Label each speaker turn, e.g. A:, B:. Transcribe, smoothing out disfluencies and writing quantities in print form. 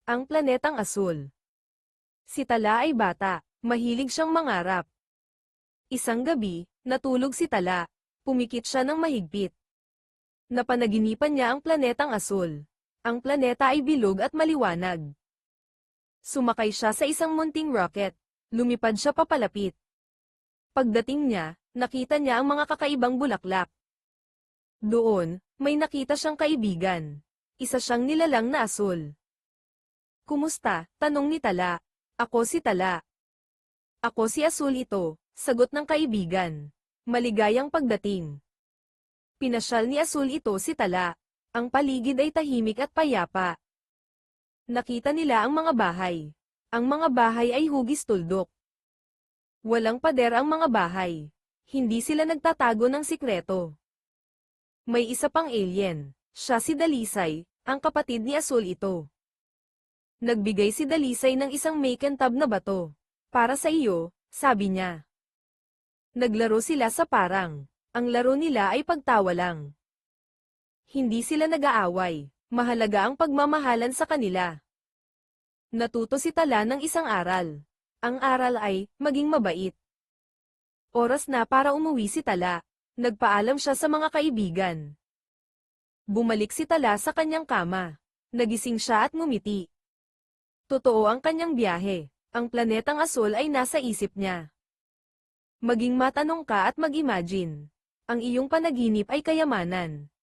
A: Ang planetang asul. Si Tala ay bata, mahilig siyang mangarap. Isang gabi, natulog si Tala. Pumikit siya ng mahigpit. Napanaginipan niya ang planetang asul. Ang planeta ay bilog at maliwanag. Sumakay siya sa isang munting rocket. Lumipad siya papalapit. Pagdating niya, nakita niya ang mga kakaibang bulaklak. Doon, may nakita siyang kaibigan. Isa siyang nilalang na asul. "Kumusta?" tanong ni Tala. "Ako si Tala." "Ako si Asul ito," sagot ng kaibigan. "Maligayang pagdating." Pinasyal ni Asul ito si Tala. Ang paligid ay tahimik at payapa. Nakita nila ang mga bahay. Ang mga bahay ay hugis tuldok. Walang pader ang mga bahay. Hindi sila nagtatago ng sikreto. May isa pang alien. Siya si Dalisay, ang kapatid ni Asul ito. Nagbigay si Dalisay ng isang makintab na bato. "Para sa iyo," sabi niya. Naglaro sila sa parang. Ang laro nila ay pagtawa lang. Hindi sila nag-aaway. Mahalaga ang pagmamahalan sa kanila. Natuto si Tala ng isang aral. Ang aral ay, maging mabait. Oras na para umuwi si Tala. Nagpaalam siya sa mga kaibigan. Bumalik si Tala sa kanyang kama. Nagising siya at ngumiti. Totoo ang kanyang biyahe. Ang planetang asul ay nasa isip niya. Maging matanong ka at mag-imagine. Ang iyong panaginip ay kayamanan.